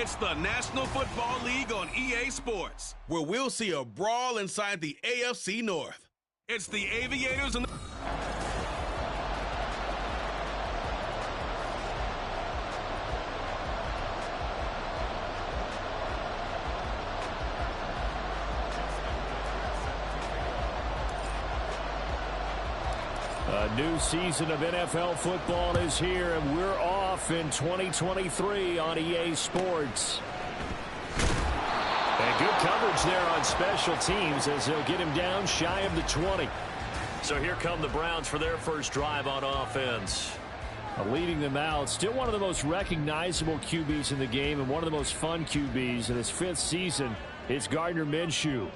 It's the National Football League on EA Sports, where we'll see a brawl inside the AFC North. It's the Aviators and the... A new season of NFL football is here, and we're off in 2023 on EA Sports. And good coverage there on special teams as they'll get him down shy of the 20. So here come the Browns for their first drive on offense. Leading them out, still one of the most recognizable QBs in the game and one of the most fun QBs in his 5th season. It's Gardner Minshew.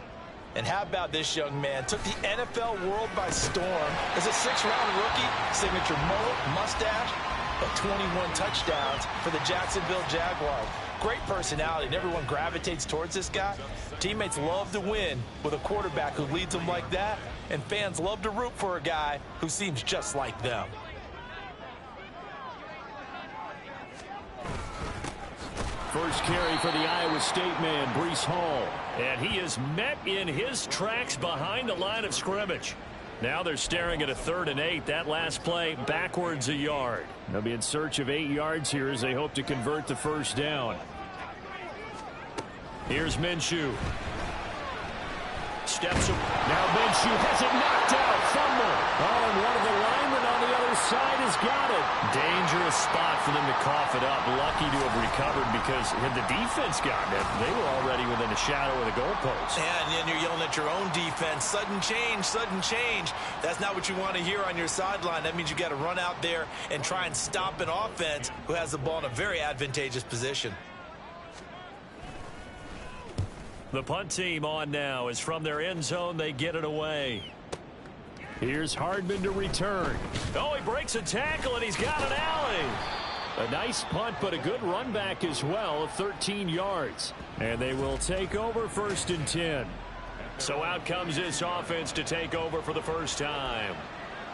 And how about this young man? Took the NFL world by storm as a 6th-round rookie, signature mullet, mustache, but 21 touchdowns for the Jacksonville Jaguars. Great personality, and everyone gravitates towards this guy. Teammates love to win with a quarterback who leads them like that, and fans love to root for a guy who seems just like them. First carry for the Iowa State man, Breece Hall. And he is met in his tracks behind the line of scrimmage. Now they're staring at a 3rd and 8. That last play backwards a yard. They'll be in search of 8 yards here as they hope to convert the first down. Here's Minshew. Steps up. Now Minshew has it knocked out. Fumble. Oh, and one of the linemen on the other side has got it. Dangerous spot for them to cough it up. Lucky to have recovered because had the defense gotten it, they were already within a shadow of the goalpost. Yeah, and then you're yelling at your own defense. Sudden change, sudden change. That's not what you want to hear on your sideline. That means you got to run out there and try and stop an offense who has the ball in a very advantageous position. The punt team on now is from their end zone. They get it away. Here's Hardman to return. Oh, he breaks a tackle, and he's got an alley. A nice punt, but a good run back as well of 13 yards. And they will take over 1st and 10. So out comes this offense to take over for the first time.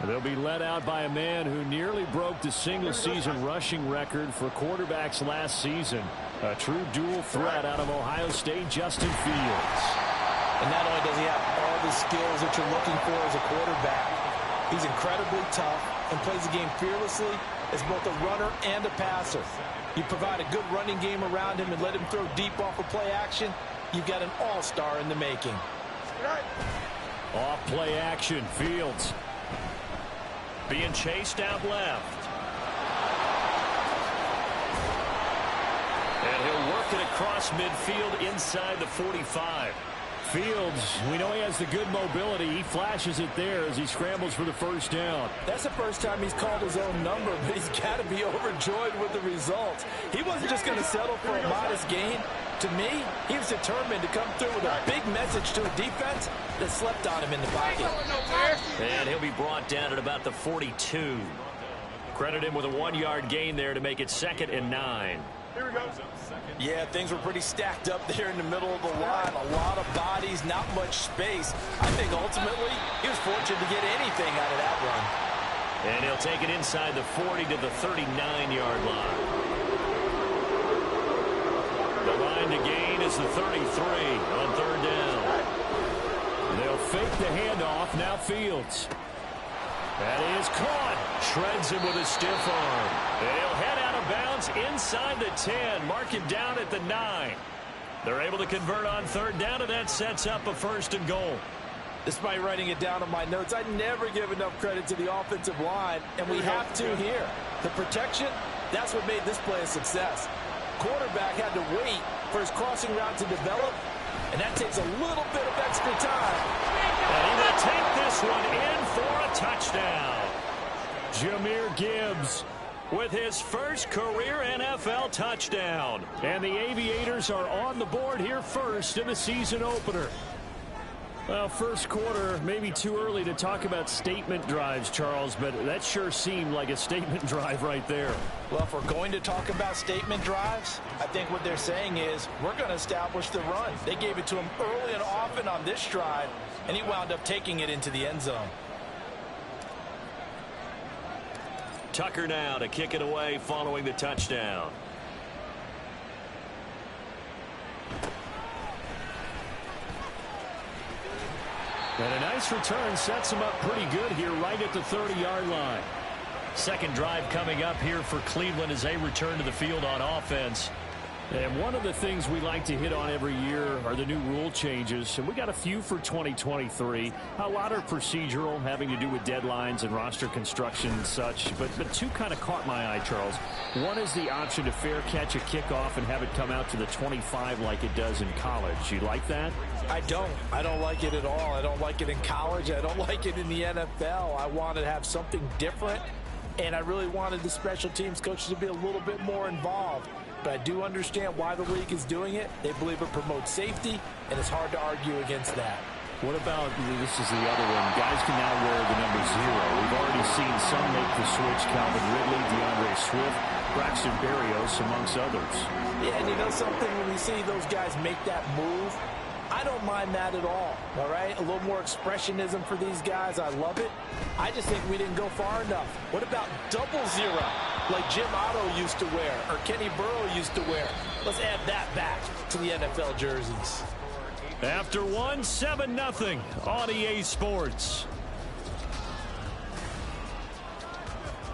They'll be led out by a man who nearly broke the single-season rushing record for quarterbacks last season. A true dual threat out of Ohio State, Justin Fields. And not only does he have all the skills that you're looking for as a quarterback, he's incredibly tough and plays the game fearlessly as both a runner and a passer. You provide a good running game around him and let him throw deep off of play action, you've got an all-star in the making. Off play action, Fields. Being chased out left. And he'll work it across midfield inside the 45. Fields, we know he has the good mobility. He flashes it there as he scrambles for the first down. That's the first time he's called his own number, but he's got to be overjoyed with the results. He wasn't just going to settle for a modest gain. To me, he was determined to come through with a big message to a defense that slept on him in the pocket. And he'll be brought down at about the 42. Credit him with a 1-yard gain there to make it 2nd and 9. Here we go. Yeah, things were pretty stacked up there in the middle of the line. A lot of bodies, not much space. I think ultimately he was fortunate to get anything out of that run. And he'll take it inside the 40 to the 39-yard line. The line to gain is the 33 on 3rd down. They'll fake the handoff. Now Fields. That is caught. Shreds him with a stiff arm. And he'll head out of bounds inside the 10. Mark him down at the 9. They're able to convert on 3rd down, and that sets up a 1st and goal. Despite writing it down on my notes, I never give enough credit to the offensive line, and we have to here. The protection, that's what made this play a success. Quarterback had to wait for his crossing route to develop, and that takes a little bit of extra time. And he will take this one in for a touchdown. Jahmyr Gibbs with his first career NFL touchdown. And the Aviators are on the board here first in the season opener. Well, first quarter, maybe too early to talk about statement drives, Charles, but that sure seemed like a statement drive right there. Well, if we're going to talk about statement drives, I think what they're saying is we're going to establish the run. They gave it to him early and often on this drive, and he wound up taking it into the end zone. Tucker now to kick it away following the touchdown. And a nice return sets him up pretty good here right at the 30-yard line. Second drive coming up here for Cleveland as they return to the field on offense. And one of the things we like to hit on every year are the new rule changes. And we got a few for 2023. A lot are procedural, having to do with deadlines and roster construction and such. But two kind of caught my eye, Charles. One is the option to fair catch a kickoff and have it come out to the 25 like it does in college. You like that? I don't. I don't like it at all. I don't like it in college. I don't like it in the NFL. I wanted to have something different. And I really wanted the special teams coaches to be a little bit more involved. But I do understand why the league is doing it. They believe it promotes safety, and it's hard to argue against that. What about, this is the other one, guys can now wear the number 0. We've already seen some make the switch, Calvin Ridley, DeAndre Swift, Braxton Berrios, amongst others. Yeah, and you know something, when we see those guys make that move, I don't mind that at all right? A little more expressionism for these guys. I love it. I just think we didn't go far enough. What about double 0, like Jim Otto used to wear or Kenny Burrow used to wear? Let's add that back to the NFL jerseys. After one, 7-0 on EA Sports.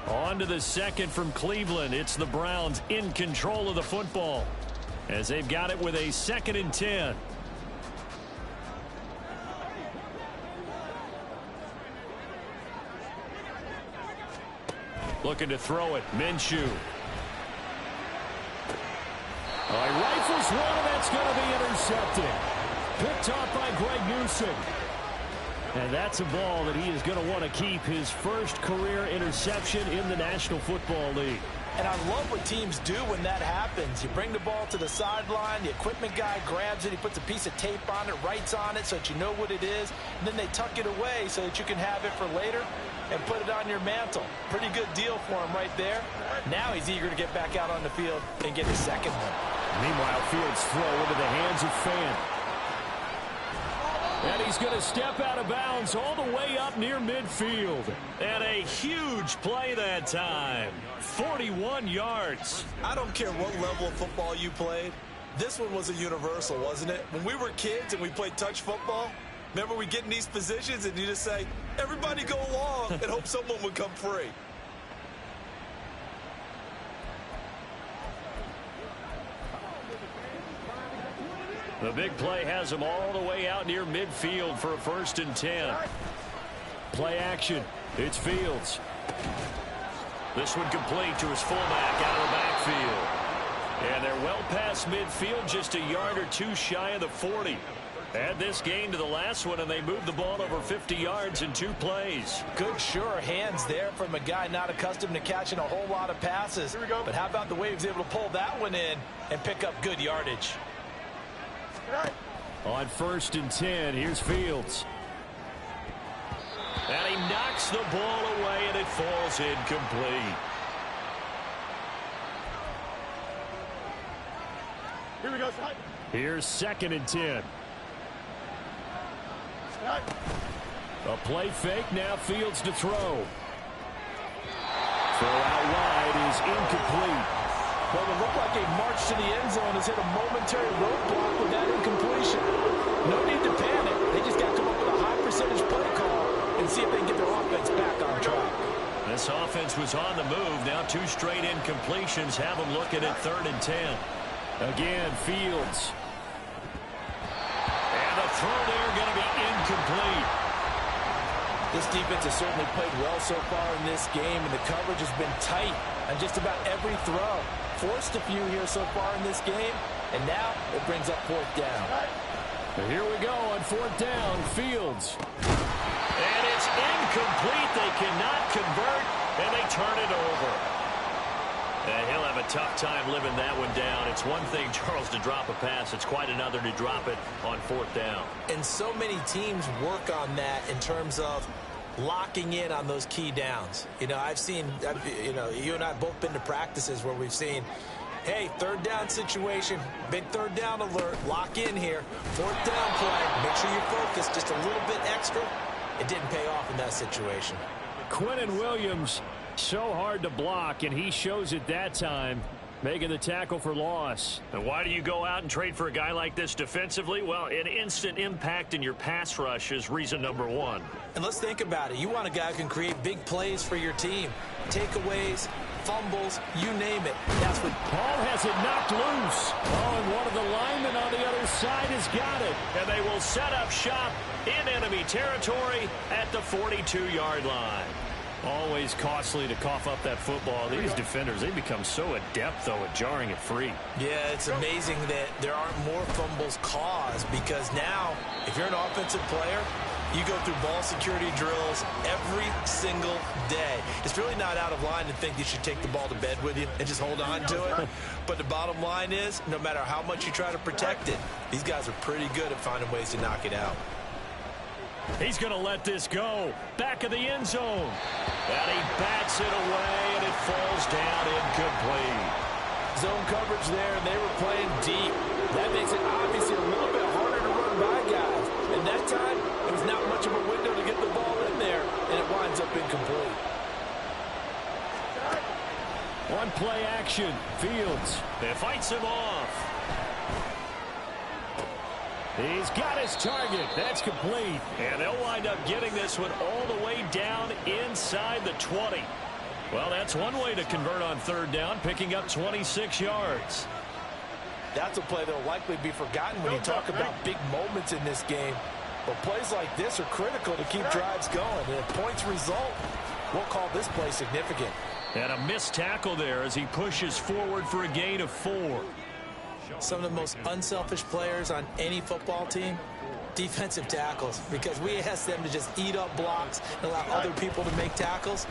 On to the second from Cleveland. It's the Browns in control of the football as they've got it with a 2nd and 10. Looking to throw it. Minshew. Rifles one, and that's going to be intercepted. Picked off by Greg Newsome. And that's a ball that he is going to want to keep, his first career interception in the National Football League. And I love what teams do when that happens. You bring the ball to the sideline, the equipment guy grabs it, he puts a piece of tape on it, writes on it so that you know what it is, and then they tuck it away so that you can have it for later and put it on your mantle. Pretty good deal for him right there. Now he's eager to get back out on the field and get his second one. Meanwhile, Fields throw into the hands of Fan. And he's going to step out of bounds all the way up near midfield. And a huge play that time. 41 yards. I don't care what level of football you played. This one was a universal, wasn't it? When we were kids and we played touch football, remember we get in these positions and you just say, everybody go along and hope someone would come free. The big play has him all the way out near midfield for a 1st and 10. Play action. It's Fields. This one complete to his fullback out of the backfield. And they're well past midfield, just a yard or two shy of the 40. Add this game to the last one, and they moved the ball over 50 yards in 2 plays. Good, sure hands there from a guy not accustomed to catching a whole lot of passes. Here we go. But how about the way he was able to pull that one in and pick up good yardage? On 1st and 10, here's Fields. And he knocks the ball away, and it falls incomplete. Here we go. Here's 2nd and 10. A play fake, now Fields to throw. Throw out wide is incomplete. Well, it looked like a march to the end zone has hit a momentary roadblock with that incompletion. No need to panic. They just got to come up with a high percentage play call and see if they can get their offense back on track. This offense was on the move. Now 2 straight incompletions have them looking at 3rd and 10. Again, Fields. And the throw there going to be incomplete. This defense has certainly played well so far in this game, and the coverage has been tight on just about every throw. Forced a few here so far in this game, and now it brings up 4th down. Here we go on 4th down, Fields. And it's incomplete. They cannot convert, and they turn it over. And he'll have a tough time living that one down. It's one thing, Charles, to drop a pass. It's quite another to drop it on 4th down. And so many teams work on that in terms of locking in on those key downs. You know, you and I have both been to practices where we've seen, hey, 3rd down situation, big 3rd down alert, lock in here, 4th down play, make sure you focus just a little bit extra. It didn't pay off in that situation. Quinnen Williams, so hard to block, and he shows it that time. making the tackle for loss. And why do you go out and trade for a guy like this defensively? Well, an instant impact in your pass rush is reason number one. And let's think about it. You want a guy who can create big plays for your team. Takeaways, fumbles, you name it. That's what Paul has it knocked loose. Oh, and one of the linemen on the other side has got it. And they will set up shop in enemy territory at the 42-yard line. Always costly to cough up that football. These defenders, they become so adept, though, at jarring it free. Yeah, it's amazing that there aren't more fumbles caused, because now, if you're an offensive player, you go through ball security drills every single day. It's really not out of line to think you should take the ball to bed with you and just hold on to it. But the bottom line is, no matter how much you try to protect it, these guys are pretty good at finding ways to knock it out. He's going to let this go. Back of the end zone. And he bats it away, and it falls down incomplete. Zone coverage there, and they were playing deep. That makes it obviously a little bit harder to run by guys. And that time, there was not much of a window to get the ball in there, and it winds up incomplete. One play action. Fields. It fights him off. He's got his target. That's complete. And they'll wind up getting this one all the way down inside the 20. Well, that's one way to convert on third down, picking up 26 yards. That's a play that will likely be forgotten when you talk about big moments in this game. But plays like this are critical to keep drives going. And if points result, we'll call this play significant. And a missed tackle there as he pushes forward for a gain of 4. Some of the most unselfish players on any football team, defensive tackles, because we ask them to just eat up blocks and allow other people to make tackles.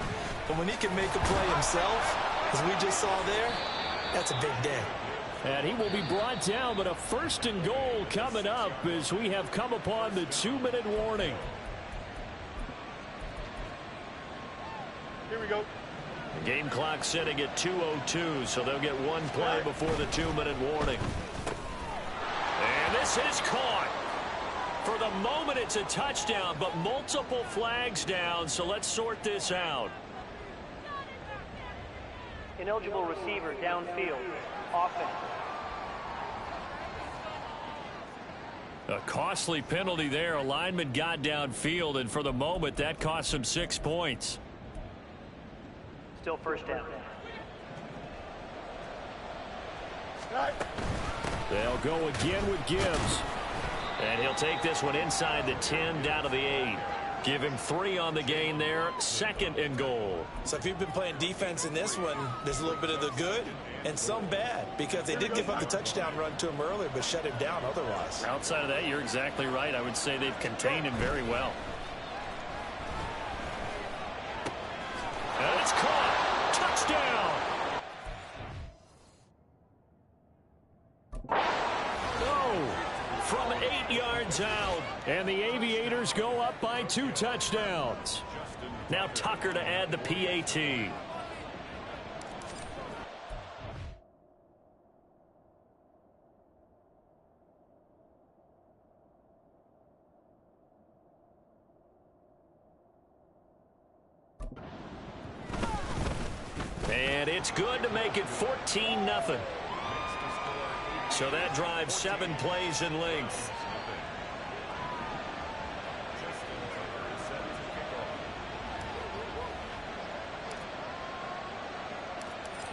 But when he can make a play himself, as we just saw there, that's a big day. And he will be brought down, but a first and goal coming up as we have come upon the 2-minute warning. Here we go. The game clock sitting at 2:02, so they'll get one play before the 2-minute warning. And this is caught. For the moment, it's a touchdown, but multiple flags down, so let's sort this out. Ineligible receiver downfield. Offense. A costly penalty there. A lineman got downfield, and for the moment, that cost him 6 points. Still first down. They'll go again with Gibbs. And he'll take this one inside the 10 down to the 8. Give him 3 on the gain there. Second and goal. So if you've been playing defense in this one, there's a little bit of the good and some bad, because they did give up the touchdown run to him earlier but shut him down otherwise. Outside of that, you're exactly right. I would say they've contained him very well. And it's caught. Touchdown. No. From 8 yards out. And the Aviators go up by 2 touchdowns. Now Tucker to add the PAT. And it's good to make it 14-0. So that drives 7 plays in length.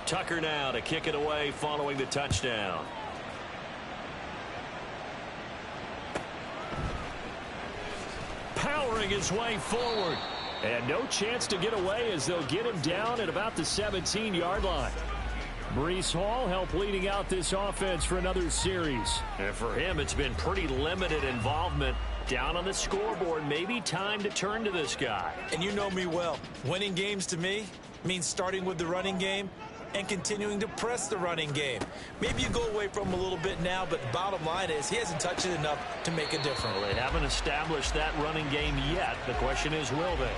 Tucker now to kick it away following the touchdown. Powering his way forward. And no chance to get away as they'll get him down at about the 17-yard line. Breece Hall helped leading out this offense for another series. And for him, it's been pretty limited involvement. Down on the scoreboard, maybe time to turn to this guy. And you know me well. Winning games to me means starting with the running game and continuing to press the running game. Maybe you go away from him a little bit now, but the bottom line is he hasn't touched it enough to make a difference. Well, they haven't established that running game yet. The question is, will they?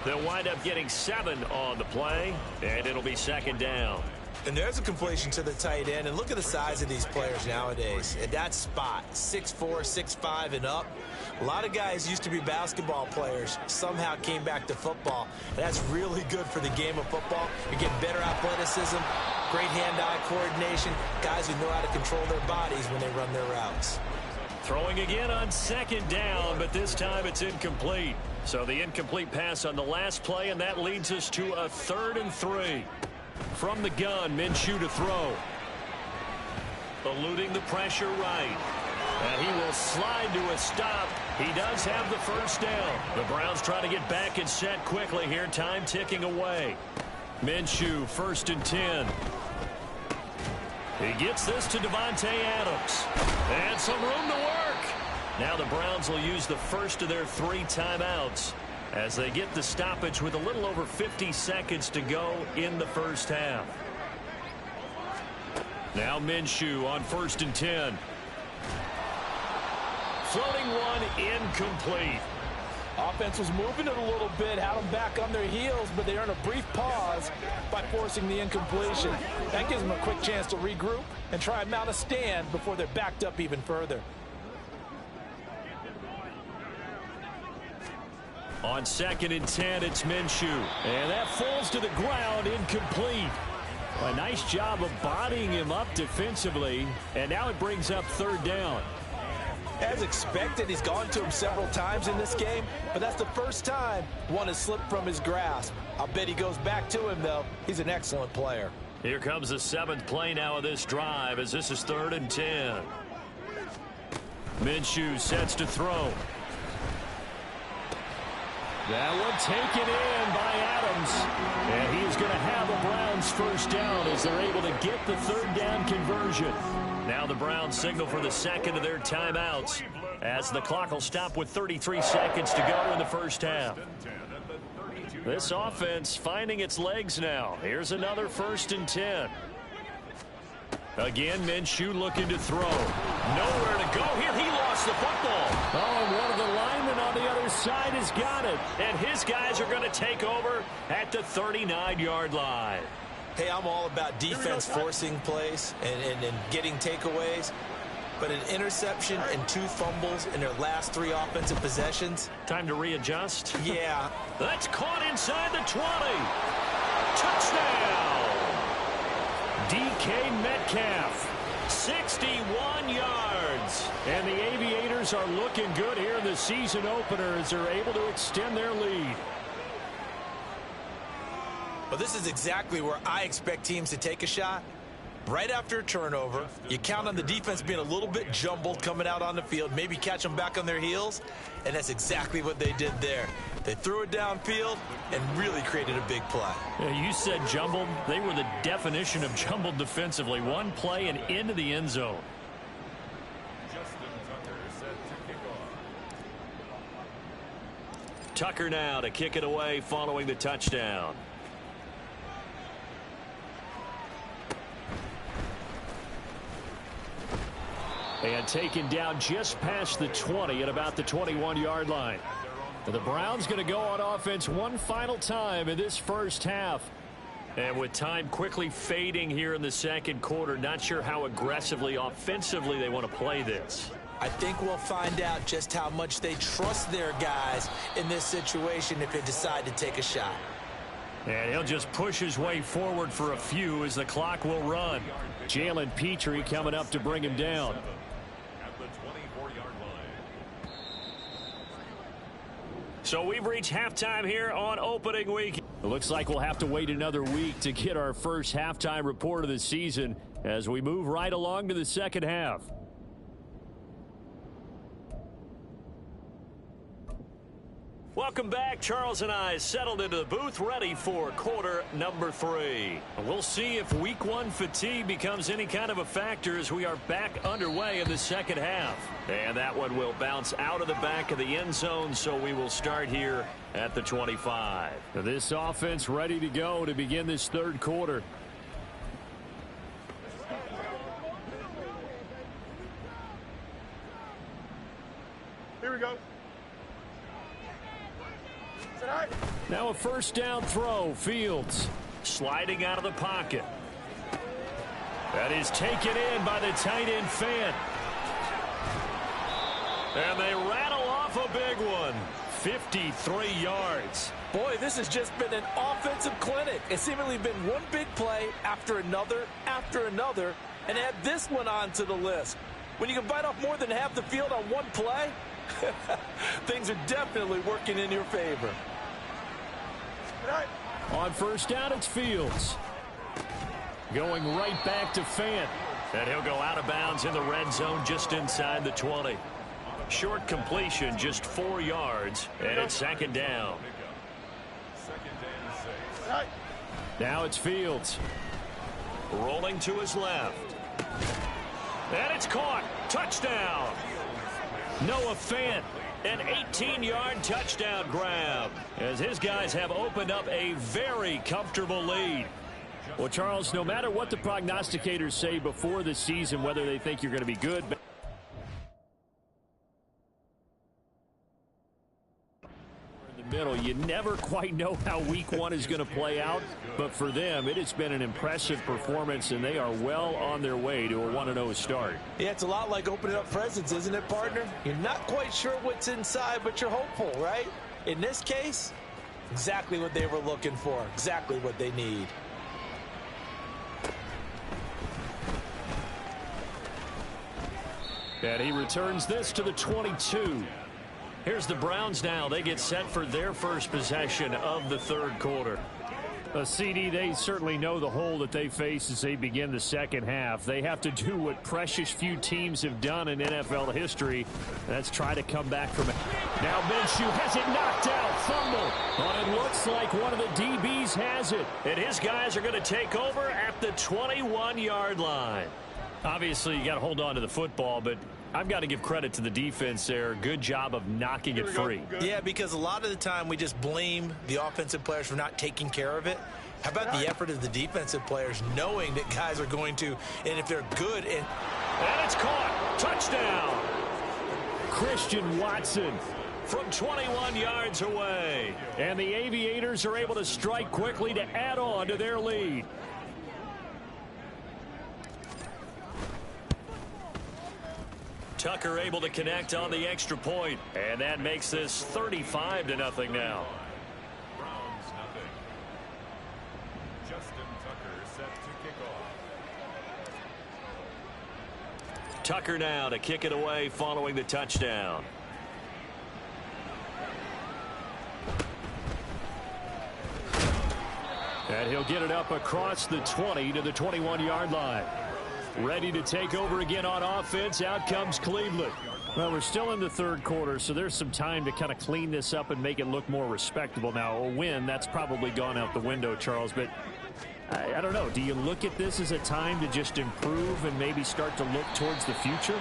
They'll wind up getting 7 on the play, and it'll be second down. And there's a completion to the tight end. And look at the size of these players nowadays. At that spot, 6'4", 6'5", and up. A lot of guys used to be basketball players, somehow came back to football. And that's really good for the game of football. You're getting better athleticism, great hand-eye coordination, guys who know how to control their bodies when they run their routes. Throwing again on second down, but this time it's incomplete. So the incomplete pass on the last play, and that leads us to a 3rd and 3. From the gun, Minshew to throw. Eluding the pressure right. And he will slide to a stop. He does have the first down. The Browns trying to get back and set quickly here. Time ticking away. Minshew, 1st and 10. He gets this to Devontae Adams. And some room to work. Now the Browns will use the first of their 3 timeouts as they get the stoppage with a little over 50 seconds to go in the first half. Now Minshew on 1st and 10. Floating one incomplete. Offense was moving it a little bit, had them back on their heels, but they earned a brief pause by forcing the incompletion. That gives them a quick chance to regroup and try and mount a stand before they're backed up even further. On 2nd and 10, it's Minshew. And that falls to the ground, incomplete. A nice job of bodying him up defensively. And now it brings up 3rd down. As expected, he's gone to him several times in this game, but that's the first time one has slipped from his grasp. I'll bet he goes back to him, though. He's an excellent player. Here comes the 7th play now of this drive as this is 3rd and 10. Minshew sets to throw. That one taken in by Adams. And he's going to have a Browns first down as they're able to get the 3rd down conversion. Now the Browns signal for the 2nd of their timeouts as the clock will stop with 33 seconds to go in the first half. This offense finding its legs now. Here's another 1st and 10. Again, Minshew looking to throw. Nowhere to go here. He lost the football. Oh, and one of the linemen on the other side has got it. And his guys are going to take over at the 39-yard line. Hey, I'm all about defense forcing plays and getting takeaways. But an interception and 2 fumbles in their last 3 offensive possessions. Time to readjust. Yeah. That's caught inside the 20. Touchdown. DK Metcalf, 61 yards. And the Aviators are looking good here in the season opener as they're able to extend their lead. Well, this is exactly where I expect teams to take a shot. Right after a turnover, you count on the defense being a little bit jumbled coming out on the field, maybe catch them back on their heels, and that's exactly what they did there. They threw it downfield and really created a big play. Yeah, you said jumbled. They were the definition of jumbled defensively. One play and into the end zone. Tucker now to kick it away following the touchdown. And taken down just past the 20 at about the 21-yard line. The Browns going to go on offense one final time in this first half. And with time quickly fading here in the second quarter, not sure how aggressively, offensively they want to play this. I think we'll find out just how much they trust their guys in this situation if they decide to take a shot. And he'll just push his way forward for a few as the clock will run. Jalen Petrie coming up to bring him down. So we've reached halftime here on opening week. It looks like we'll have to wait another week to get our first halftime report of the season as we move right along to the second half. Welcome back. Charles and I settled into the booth ready for quarter number 3. We'll see if week 1 fatigue becomes any kind of a factor as we are back underway in the second half. And that one will bounce out of the back of the end zone, so we will start here at the 25. This offense ready to go to begin this third quarter. Here we go. Now a first down throw. Fields sliding out of the pocket. That is taken in by the tight end Fant. And they rattle off a big one. 53 yards. Boy, this has just been an offensive clinic. It's seemingly been one big play after another, and add this one onto the list. When you can bite off more than half the field on one play, things are definitely working in your favor. On first down, it's Fields. Going right back to Fant. And he'll go out of bounds in the red zone just inside the 20. Short completion, just 4 yards, and it's second down. Now it's Fields. Rolling to his left. And it's caught. Touchdown. Noah Fant, an 18-yard touchdown grab, as his guys have opened up a very comfortable lead. Well, Charles, no matter what the prognosticators say before the season, whether they think you're going to be good, but in the middle, you never quite know how week one is going to play out. But for them, it has been an impressive performance, and they are well on their way to a 1-0 start. Yeah, it's a lot like opening up presents, isn't it, partner? You're not quite sure what's inside, but you're hopeful, right? In this case, exactly what they were looking for, exactly what they need. And he returns this to the 22. Here's the Browns now. They get set for their first possession of the third quarter. CD, they certainly know the hole that they face as they begin the second half. They have to do what precious few teams have done in NFL history. That's try to come back from it. Now Minshew has it knocked out. Fumble. But it looks like one of the DBs has it. And his guys are going to take over at the 21-yard line. Obviously, you got to hold on to the football, but I've got to give credit to the defense there. Good job of knocking it free. Yeah, because a lot of the time we just blame the offensive players for not taking care of it. How about the effort of the defensive players knowing that guys are going to, and if they're good. And it's caught. Touchdown. Christian Watson from 21 yards away. And the Aviators are able to strike quickly to add on to their lead. Tucker able to connect on the extra point, and that makes this 35-0 now. Browns nothing. Justin Tucker set to kick off. Tucker now to kick it away following the touchdown. And he'll get it up across the 20 to the 21-yard line. Ready to take over again on offense. Out comes Cleveland. Well, we're still in the third quarter, so there's some time to kind of clean this up and make it look more respectable. Now, a win, that's probably gone out the window, Charles, but I don't know. Do you look at this as a time to just improve and maybe start to look towards the future?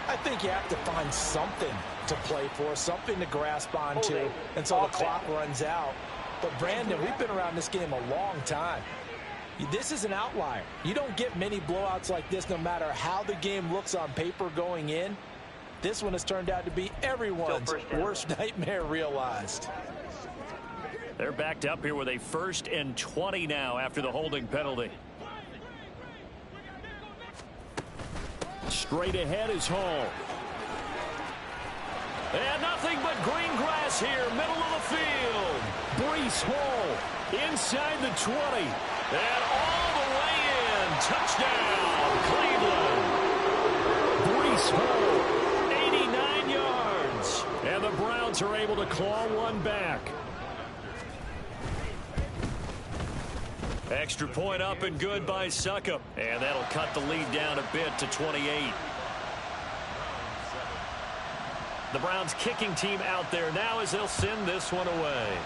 I think you have to find something to play for, something to grasp onto until the clock runs out. But, Brandon, we've been around this game a long time. This is an outlier. You don't get many blowouts like this no matter how the game looks on paper going in. This one has turned out to be everyone's worst nightmare realized. They're backed up here with a 1st and 20 now after the holding penalty. Straight ahead is Hall. And nothing but green grass here, middle of the field. Breece Hall inside the 20. And all the way in. Touchdown, Cleveland. Breece Hall, 89 yards. And the Browns are able to claw one back. Extra point up and good by Succop. And that'll cut the lead down a bit to 28. The Browns kicking team out there now as they'll send this one away.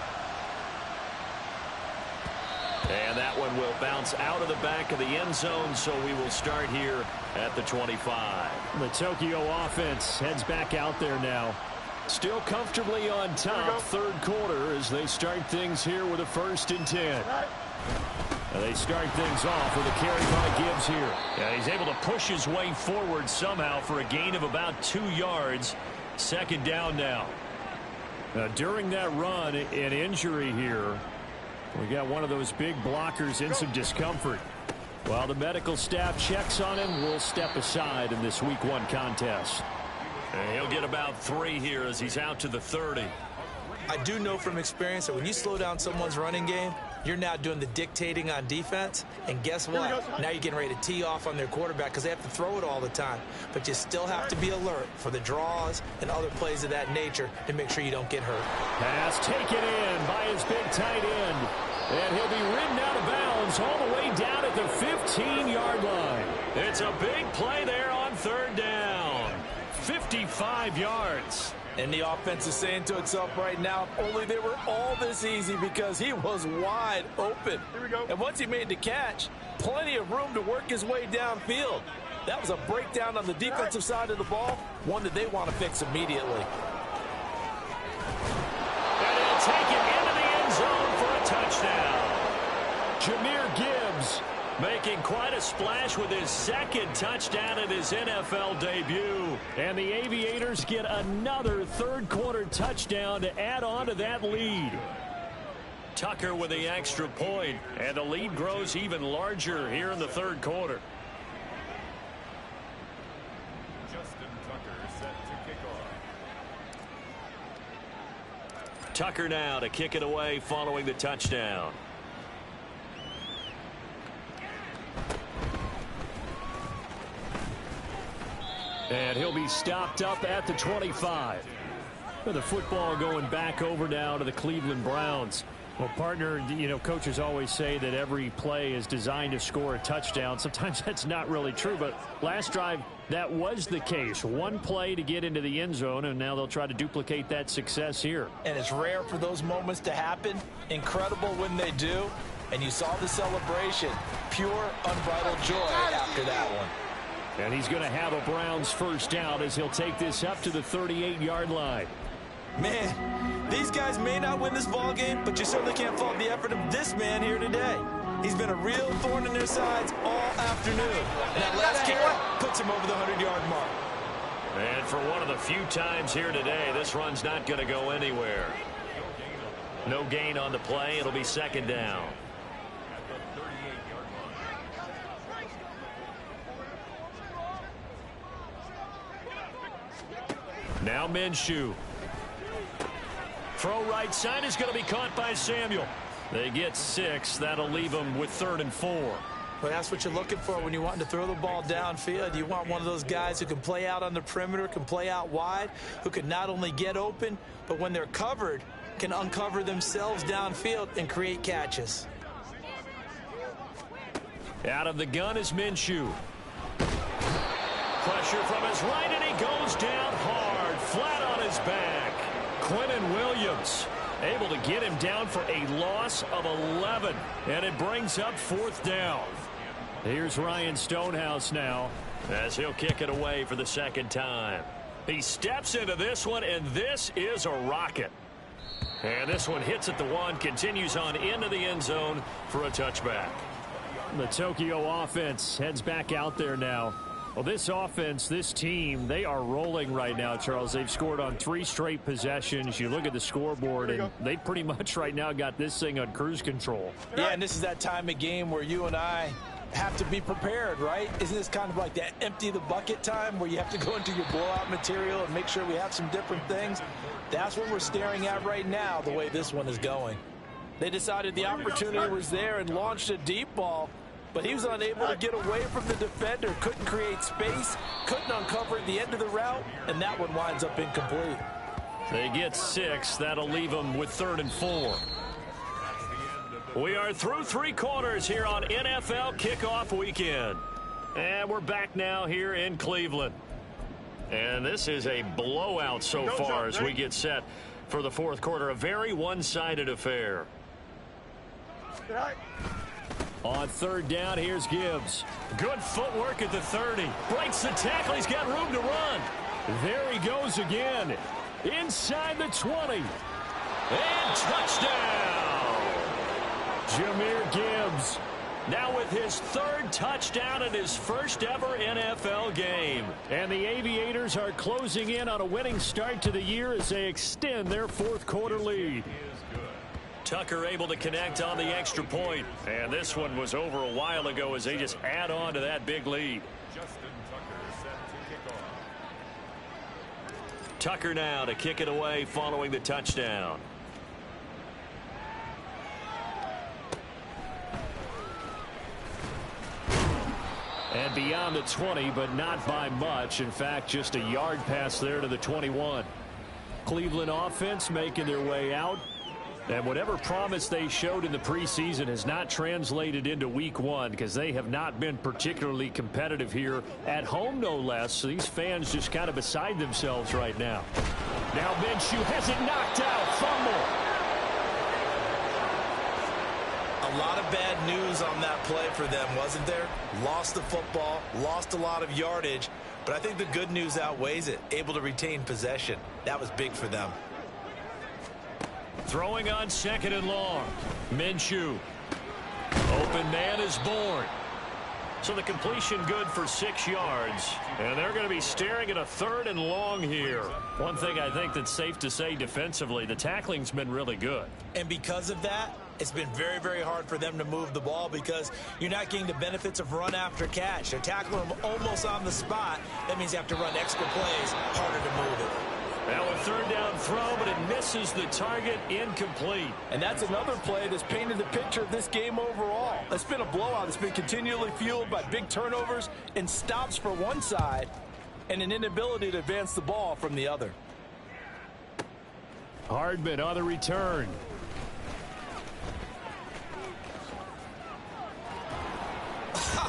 And that one will bounce out of the back of the end zone, so we will start here at the 25. The Tokyo offense heads back out there now. Still comfortably on top, third quarter, as they start things here with a 1st and 10. And they start things off with a carry by Gibbs here. Yeah, he's able to push his way forward somehow for a gain of about 2 yards. Second down now. During that run, an injury here. We got one of those big blockers in some discomfort. While the medical staff checks on him, we'll step aside in this Week 1 contest. And he'll get about 3 here as he's out to the 30. I do know from experience that when you slow down someone's running game, you're now doing the dictating on defense. And guess what? Now you're getting ready to tee off on their quarterback because they have to throw it all the time. But you still have to be alert for the draws and other plays of that nature to make sure you don't get hurt. Pass taken in by his big tight end. And he'll be ridden out of bounds all the way down at the 15-yard line. It's a big play there on 3rd down. 55 yards. And the offense is saying to itself right now, if only they were all this easy, because he was wide open. Here we go. And once he made the catch, plenty of room to work his way downfield. That was a breakdown on the defensive side of the ball, one that they want to fix immediately. And he'll take it into the end zone for a touchdown. Jahmyr Gibbs making quite a splash with his 2nd touchdown in his NFL debut. And the Aviators get another 3rd quarter touchdown to add on to that lead. Tucker with the extra point, and the lead grows even larger here in the 3rd quarter. Justin Tucker set to kick off. Tucker now to kick it away following the touchdown. And he'll be stopped up at the 25. With the football going back over now to the Cleveland Browns. Well, partner, you know, coaches always say that every play is designed to score a touchdown. Sometimes that's not really true, but last drive, that was the case. One play to get into the end zone, and now they'll try to duplicate that success here. And it's rare for those moments to happen. Incredible when they do. And you saw the celebration. Pure, unbridled joy after that one. And he's going to have a Browns first down as he'll take this up to the 38-yard line. Man, these guys may not win this ball game, but you certainly can't fault the effort of this man here today. He's been a real thorn in their sides all afternoon. And that last carry puts him over the 100-yard mark. And for one of the few times here today, this run's not going to go anywhere. No gain on the play. It'll be 2nd down. Now Minshew. Throw right side is going to be caught by Samuel. They get 6. That'll leave them with 3rd and 4. Well, that's what you're looking for when you want to throw the ball downfield. You want one of those guys who can play out on the perimeter, can play out wide, who can not only get open, but when they're covered, can uncover themselves downfield and create catches. Out of the gun is Minshew. Pressure from his right, and he goes down hard, flat on his back. Quinnen Williams able to get him down for a loss of 11, and it brings up 4th down. Here's Ryan Stonehouse now as he'll kick it away for the 2nd time. He steps into this one, and this is a rocket. And this one hits at the 1, continues on into the end zone for a touchback. The Tokyo offense heads back out there now. Well, this offense, this team, they are rolling right now, Charles. They've scored on 3 straight possessions. You look at the scoreboard, and they pretty much right now got this thing on cruise control. Yeah, and this is that time of game where you and I have to be prepared, right? Isn't this kind of like that empty the bucket time where you have to go into your blowout material and make sure we have some different things? That's what we're staring at right now, the way this one is going. They decided the opportunity was there and launched a deep ball, but he was unable to get away from the defender, couldn't create space, couldn't uncover at the end of the route, and that one winds up incomplete. They get 6. That'll leave them with 3rd and 4. We are through 3 quarters here on NFL Kickoff Weekend. And we're back now here in Cleveland. And this is a blowout so far as we get set for the 4th quarter. A very one-sided affair. On 3rd down, here's Gibbs. Good footwork at the 30. Breaks the tackle. He's got room to run. There he goes again. Inside the 20. And touchdown. Jahmyr Gibbs. Now with his 3rd touchdown in his first ever NFL game. And the Aviators are closing in on a winning start to the year as they extend their 4th quarter lead. Tucker able to connect on the extra point. And this one was over a while ago as they just add on to that big lead. Justin Tucker set to kick off. Tucker now to kick it away following the touchdown. And beyond the 20, but not by much. In fact, just a yard pass there to the 21. Cleveland offense making their way out. And whatever promise they showed in the preseason has not translated into week one because they have not been particularly competitive here at home, no less. So these fans just kind of beside themselves right now. Now Minshew has it knocked out. Fumble. A lot of bad news on that play for them, wasn't there? Lost the football, lost a lot of yardage, but I think the good news outweighs it. Able to retain possession. That was big for them. Throwing on 2nd and long. Minshew. Open man is born. So the completion good for 6 yards. And they're going to be staring at a 3rd and long here. One thing I think that's safe to say defensively, the tackling's been really good. And because of that, it's been very, very hard for them to move the ball because you're not getting the benefits of run after catch. They're tackling them almost on the spot. That means you have to run extra plays, harder to move it. Now a 3rd down throw, but it misses the target, incomplete. And that's another play that's painted the picture of this game overall. It's been a blowout. It's been continually fueled by big turnovers and stops for one side and an inability to advance the ball from the other. Hardman on the return.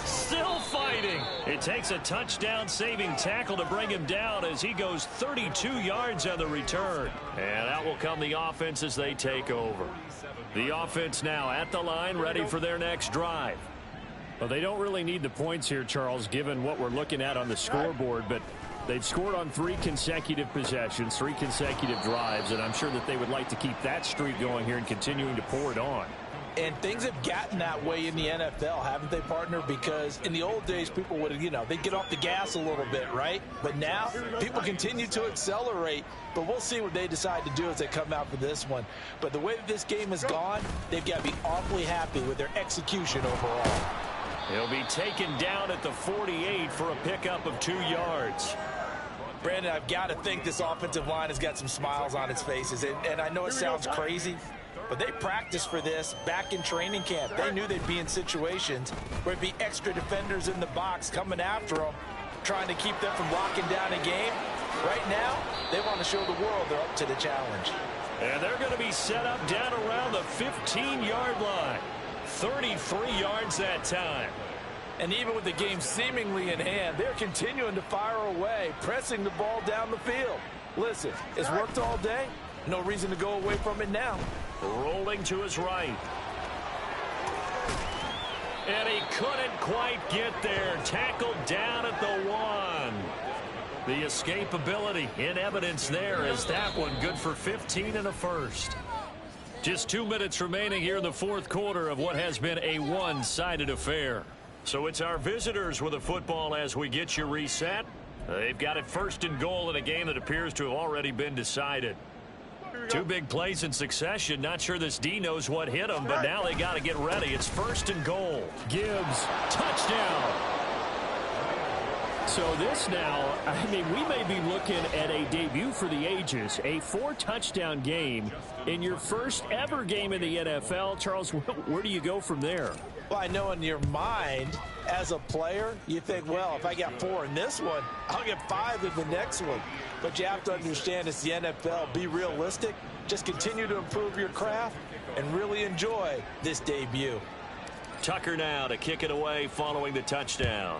Still fighting. It takes a touchdown-saving tackle to bring him down as he goes 32 yards on the return. And out will come the offense as they take over. The offense now at the line, ready for their next drive. Well, they don't really need the points here, Charles, given what we're looking at on the scoreboard, but they've scored on 3 consecutive possessions, 3 consecutive drives, and I'm sure that they would like to keep that streak going here and continuing to pour it on. And things have gotten that way in the NFL, haven't they, partner? Because in the old days, people would, they'd get off the gas a little bit, right? But now, people continue to accelerate. But we'll see what they decide to do as they come out for this one. But the way that this game has gone, they've got to be awfully happy with their execution overall. He'll be taken down at the 48 for a pickup of 2 yards. Brandon, I've got to think this offensive line has got some smiles on its faces. And I know it sounds crazy, but they practiced for this back in training camp. They knew they'd be in situations where there'd be extra defenders in the box coming after them, trying to keep them from locking down a game. Right now, they want to show the world they're up to the challenge. And they're going to be set up down around the 15-yard line. 33 yards that time. And even with the game seemingly in hand, they're continuing to fire away, pressing the ball down the field. Listen, it's worked all day. No reason to go away from it now. Rolling to his right. And he couldn't quite get there. Tackled down at the 1. The escapability in evidence there as that one good for 15 and a first. Just 2 minutes remaining here in the 4th quarter of what has been a one-sided affair. So it's our visitors with the football as we get you reset. They've got it 1st and goal in a game that appears to have already been decided. 2 big plays in succession. Not sure this D knows what hit him, but now they got to get ready. It's 1st and goal. Gibbs, touchdown. So this now, we may be looking at a debut for the ages, a 4-touchdown game in your first ever game in the NFL. Charles, where do you go from there? Well, I know in your mind, as a player, you think, well, if I got 4 in this one, I'll get 5 in the next one. But you have to understand it's the NFL. Be realistic. Just continue to improve your craft and really enjoy this debut. Tucker now to kick it away following the touchdown.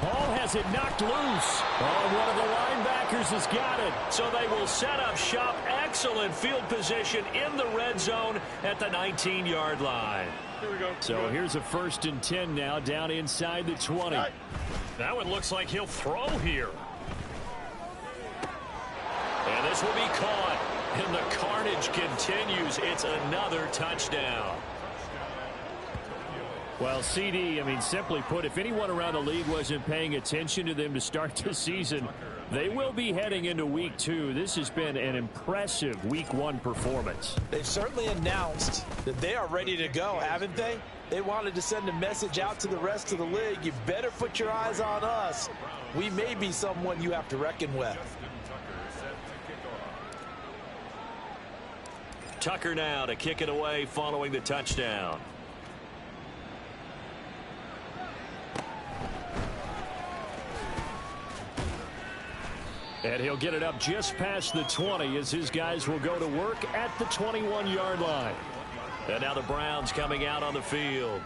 Paul has it knocked loose. Oh, one of the linebackers has got it. So they will set up shop. Excellent field position in the red zone at the 19-yard line. Here we go. So here's a 1st and 10 now down inside the 20. That one looks like he'll throw here. And this will be caught. And the carnage continues. It's another touchdown. Well, CD, I mean, simply put, if anyone around the league wasn't paying attention to them to start the season, they will be heading into week 2. This has been an impressive week 1 performance. They've certainly announced that they are ready to go, haven't they? They wanted to send a message out to the rest of the league. You better put your eyes on us. We may be someone you have to reckon with. Tucker now to kick it away following the touchdown. And he'll get it up just past the 20 as his guys will go to work at the 21-yard line. And now the Browns coming out on the field.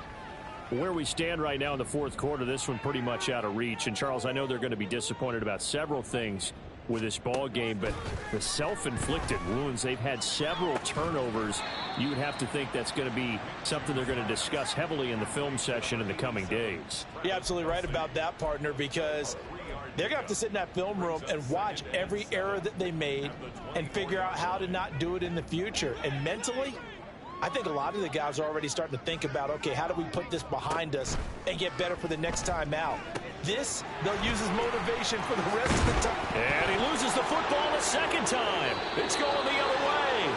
Where we stand right now in the fourth quarter, this one pretty much out of reach. And, Charles, I know they're going to be disappointed about several things with this ball game, but the self-inflicted wounds, they've had several turnovers. You would have to think that's going to be something they're going to discuss heavily in the film session in the coming days. You're absolutely right about that, partner, because they're going to have to sit in that film room and watch every error that they made and figure out how to not do it in the future. And mentally, I think a lot of the guys are already starting to think about, okay, how do we put this behind us and get better for the next time out? This, they'll use as motivation for the rest of the time. And he loses the football a second time. It's going the other way.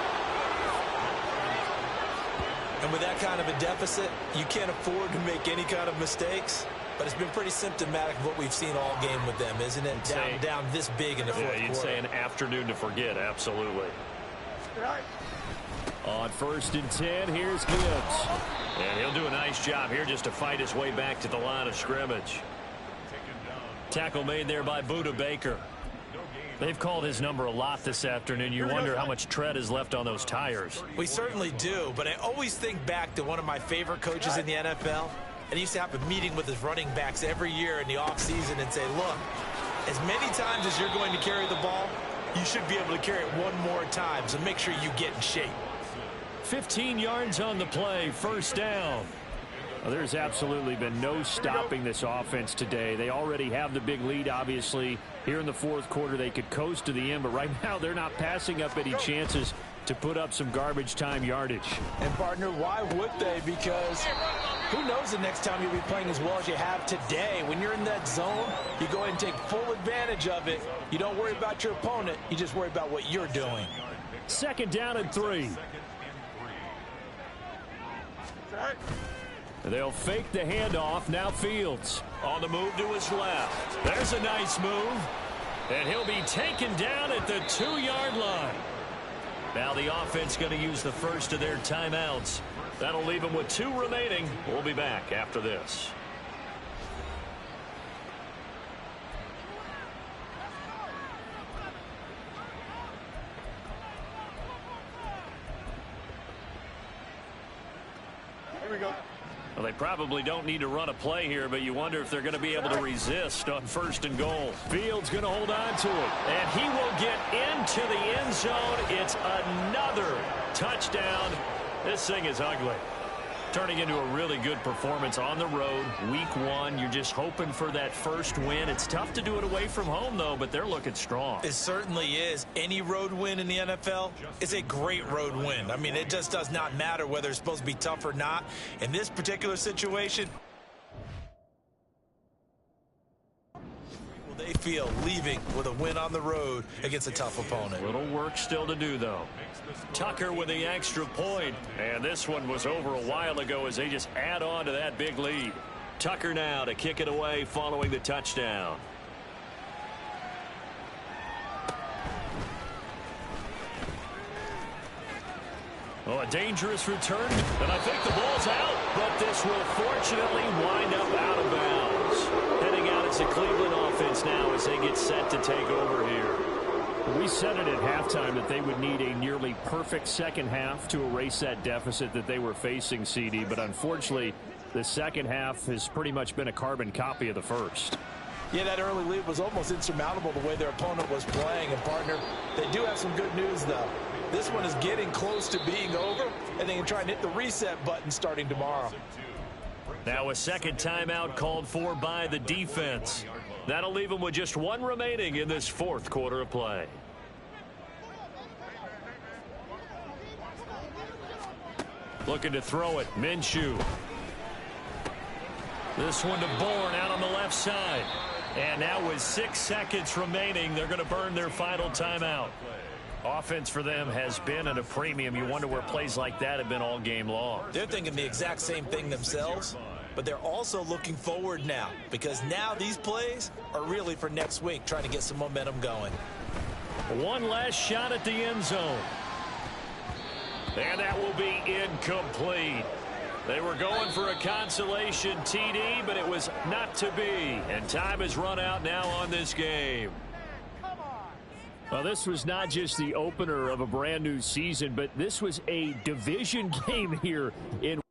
And with that kind of a deficit, you can't afford to make any kind of mistakes. But it's been pretty symptomatic of what we've seen all game with them, isn't it? Down this big in the fourth quarter. You'd say an afternoon to forget, absolutely. Right. On 1st and 10, here's Gibbs. And he'll do a nice job here just to fight his way back to the line of scrimmage. Tackle made there by Buda Baker. They've called his number a lot this afternoon. You wonder how much tread is left on those tires. We certainly do, but I always think back to one of my favorite coaches in the NFL. And he used to have a meeting with his running backs every year in the offseason and say, look, as many times as you're going to carry the ball, you should be able to carry it one more time, so make sure you get in shape. 15 yards on the play, first down. Well, there's absolutely been no stopping this offense today. They already have the big lead, obviously. Here in the fourth quarter, they could coast to the end, but right now they're not passing up any chances to put up some garbage time yardage. And, partner, why would they? Because who knows the next time you'll be playing as well as you have today. When you're in that zone, you go ahead and take full advantage of it. You don't worry about your opponent. You just worry about what you're doing. 2nd down and 3. They'll fake the handoff. Now Fields on the move to his left. There's a nice move. And he'll be taken down at the 2-yard line. Now the offense going to use the first of their timeouts. That'll leave them with 2 remaining. We'll be back after this. Here we go. Well, they probably don't need to run a play here, but you wonder if they're going to be able to resist on 1st and goal. Fields going to hold on to it, and he will get into the end zone. It's another touchdown. This thing is ugly. Turning into a really good performance on the road. Week 1, you're just hoping for that first win. It's tough to do it away from home, though, but they're looking strong. It certainly is. Any road win in the NFL is a great road win. I mean, it just does not matter whether it's supposed to be tough or not. In this particular situation, will they feel leaving with a win on the road against a tough opponent? Little work still to do, though. Tucker with the extra point, and this one was over a while ago as they just add on to that big lead. Tucker now to kick it away following the touchdown. Oh, a dangerous return, and I think the ball's out, but this will fortunately wind up out of bounds. Heading out as the Cleveland offense now as they get set to take over here. We said it at halftime that they would need a nearly perfect second half to erase that deficit that they were facing, CD, but unfortunately, the second half has pretty much been a carbon copy of the first. Yeah, that early lead was almost insurmountable the way their opponent was playing. And, partner, they do have some good news, though. This one is getting close to being over, and they can try and hit the reset button starting tomorrow. Now a second timeout called for by the defense. That'll leave them with just 1 remaining in this fourth quarter of play. Looking to throw it, Minshew. This one to Bourne out on the left side. And now with 6 seconds remaining, they're going to burn their final timeout. Offense for them has been at a premium. You wonder where plays like that have been all game long. They're thinking the exact same thing themselves, but they're also looking forward now because now these plays are really for next week, trying to get some momentum going. One last shot at the end zone. And that will be incomplete. They were going for a consolation TD, but it was not to be. And time has run out now on this game. Well, this was not just the opener of a brand new season, but this was a division game here in